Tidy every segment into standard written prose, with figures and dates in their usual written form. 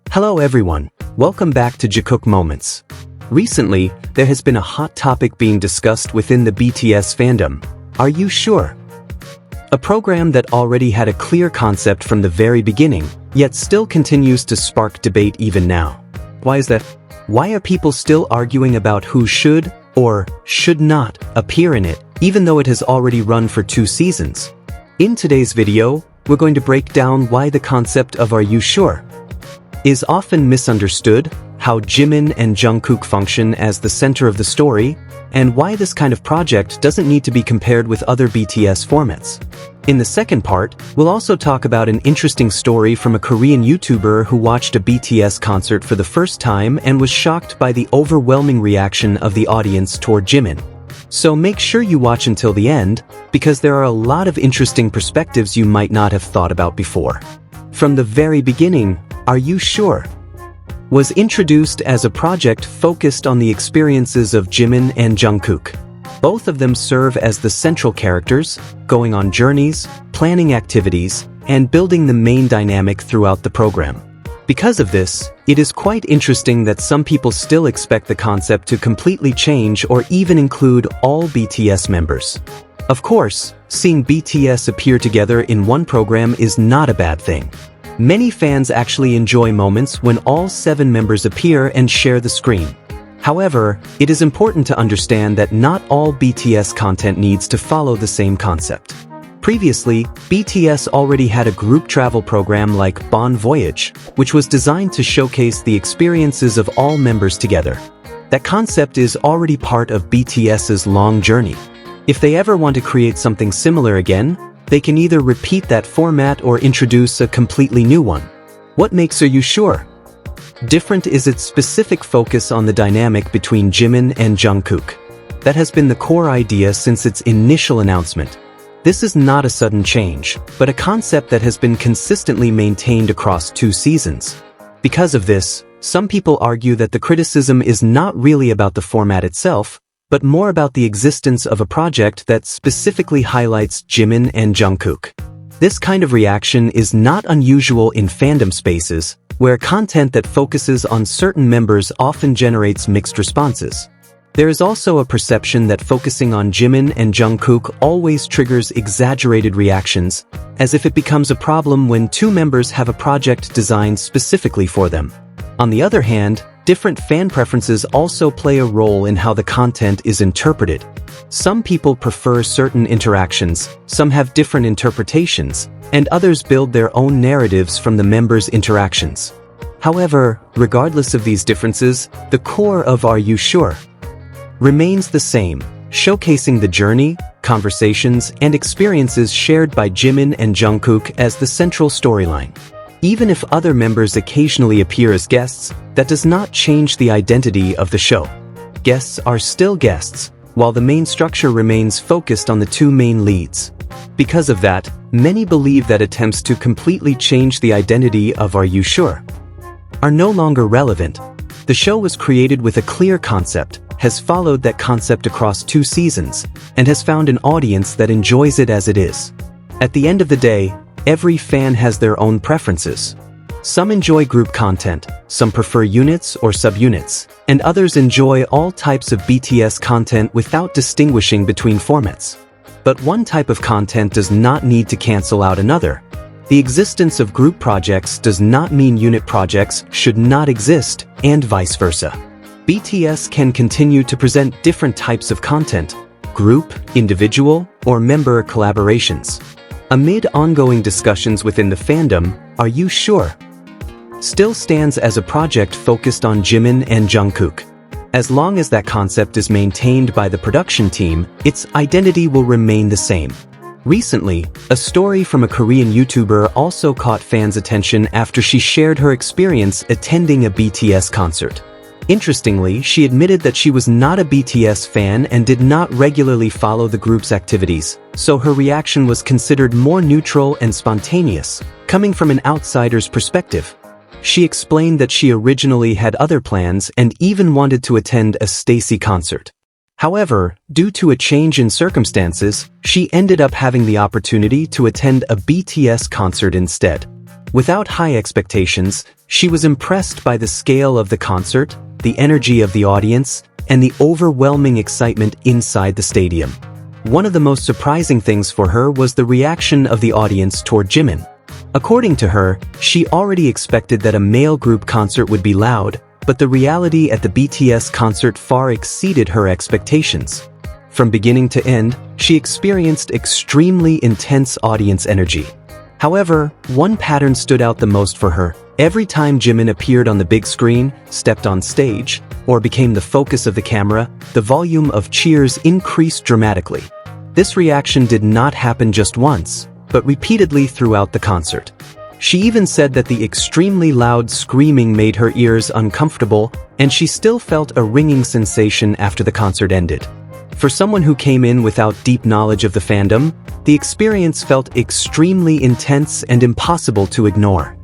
Hello everyone, welcome back to Jikook Moments. Recently, there has been a hot topic being discussed within the BTS fandom. Are you sure? A program that already had a clear concept from the very beginning, yet still continues to spark debate even now. Why is that? Why are people still arguing about who should or should not appear in it, even though it has already run for 2 seasons? In today's video, we're going to break down why the concept of "Are you sure?" is often misunderstood, how Jimin and Jungkook function as the center of the story, and why this kind of project doesn't need to be compared with other BTS formats. In the second part, we'll also talk about an interesting story from a Korean YouTuber who watched a BTS concert for the first time and was shocked by the overwhelming reaction of the audience toward Jimin. So make sure you watch until the end, because there are a lot of interesting perspectives you might not have thought about before. From the very beginning, "Are You Sure?" was introduced as a project focused on the experiences of Jimin and Jungkook. Both of them serve as the central characters, going on journeys, planning activities, and building the main dynamic throughout the program. Because of this, it is quite interesting that some people still expect the concept to completely change or even include all BTS members. Of course, seeing BTS appear together in one program is not a bad thing. Many fans actually enjoy moments when all 7 members appear and share the screen. However, it is important to understand that not all BTS content needs to follow the same concept. Previously, BTS already had a group travel program like Bon Voyage, which was designed to showcase the experiences of all members together. That concept is already part of BTS's long journey. If they ever want to create something similar again, they can either repeat that format or introduce a completely new one. What makes "Are You Sure?" different is its specific focus on the dynamic between Jimin and Jungkook. That has been the core idea since its initial announcement. This is not a sudden change, but a concept that has been consistently maintained across 2 seasons. Because of this, some people argue that the criticism is not really about the format itself, but more about the existence of a project that specifically highlights Jimin and Jungkook. This kind of reaction is not unusual in fandom spaces, where content that focuses on certain members often generates mixed responses. There is also a perception that focusing on Jimin and Jungkook always triggers exaggerated reactions, as if it becomes a problem when 2 members have a project designed specifically for them. On the other hand, different fan preferences also play a role in how the content is interpreted. Some people prefer certain interactions, some have different interpretations, and others build their own narratives from the members' interactions. However, regardless of these differences, the core of "Are You Sure?" remains the same, showcasing the journey, conversations, and experiences shared by Jimin and Jungkook as the central storyline. Even if other members occasionally appear as guests, that does not change the identity of the show. Guests are still guests, while the main structure remains focused on the 2 main leads. Because of that, many believe that attempts to completely change the identity of "Are You Sure?" are no longer relevant. The show was created with a clear concept, has followed that concept across 2 seasons, and has found an audience that enjoys it as it is. At the end of the day, every fan has their own preferences. Some enjoy group content, some prefer units or subunits, and others enjoy all types of BTS content without distinguishing between formats. But one type of content does not need to cancel out another. The existence of group projects does not mean unit projects should not exist, and vice versa. BTS can continue to present different types of content, group, individual, or member collaborations. Amid ongoing discussions within the fandom, "Are You Sure?" still stands as a project focused on Jimin and Jungkook. As long as that concept is maintained by the production team, its identity will remain the same. Recently, a story from a Korean YouTuber also caught fans' attention after she shared her experience attending a BTS concert. Interestingly, she admitted that she was not a BTS fan and did not regularly follow the group's activities, so her reaction was considered more neutral and spontaneous, coming from an outsider's perspective. She explained that she originally had other plans and even wanted to attend a Stacy concert. However, due to a change in circumstances, she ended up having the opportunity to attend a BTS concert instead. Without high expectations, she was impressed by the scale of the concert, the energy of the audience, and the overwhelming excitement inside the stadium. One of the most surprising things for her was the reaction of the audience toward Jimin. According to her, she already expected that a male group concert would be loud, but the reality at the BTS concert far exceeded her expectations. From beginning to end, she experienced extremely intense audience energy. However, one pattern stood out the most for her. Every time Jimin appeared on the big screen, stepped on stage, or became the focus of the camera, the volume of cheers increased dramatically. This reaction did not happen just once, but repeatedly throughout the concert. She even said that the extremely loud screaming made her ears uncomfortable, and she still felt a ringing sensation after the concert ended. For someone who came in without deep knowledge of the fandom, the experience felt extremely intense and impossible to ignore.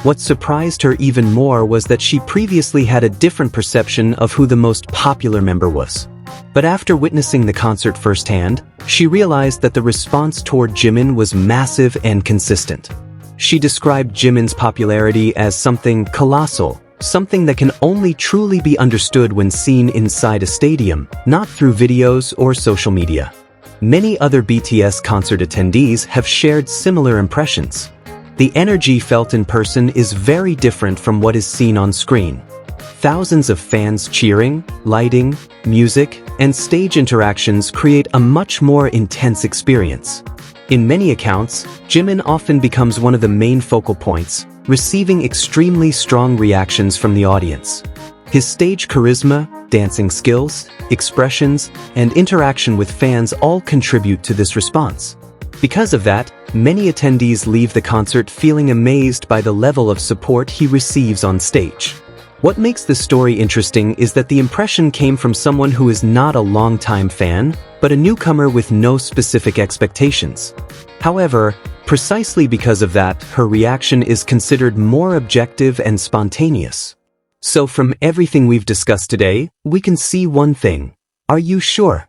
What surprised her even more was that she previously had a different perception of who the most popular member was. But after witnessing the concert firsthand, she realized that the response toward Jimin was massive and consistent. She described Jimin's popularity as something colossal, something that can only truly be understood when seen inside a stadium, not through videos or social media. Many other BTS concert attendees have shared similar impressions. The energy felt in person is very different from what is seen on screen. Thousands of fans cheering, lighting, music, and stage interactions create a much more intense experience. In many accounts, Jimin often becomes one of the main focal points, receiving extremely strong reactions from the audience. His stage charisma, dancing skills, expressions, and interaction with fans all contribute to this response. Because of that, many attendees leave the concert feeling amazed by the level of support he receives on stage. What makes this story interesting is that the impression came from someone who is not a longtime fan, but a newcomer with no specific expectations. However, precisely because of that, her reaction is considered more objective and spontaneous. So from everything we've discussed today, we can see one thing. Are You Sure?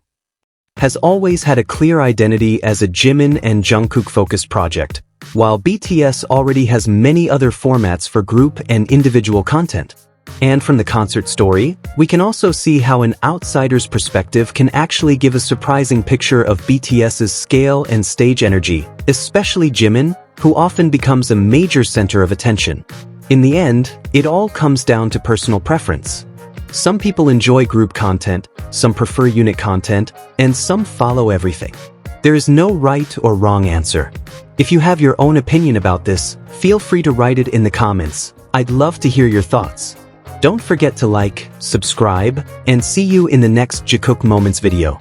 Has always had a clear identity as a Jimin and Jungkook focused project, while BTS already has many other formats for group and individual content. And from the concert story, we can also see how an outsider's perspective can actually give a surprising picture of BTS's scale and stage energy, especially Jimin, who often becomes a major center of attention. In the end, it all comes down to personal preference. Some people enjoy group content, some prefer unit content, and some follow everything. There is no right or wrong answer. If you have your own opinion about this, feel free to write it in the comments. I'd love to hear your thoughts. Don't forget to like, subscribe, and see you in the next Jikook Moments video.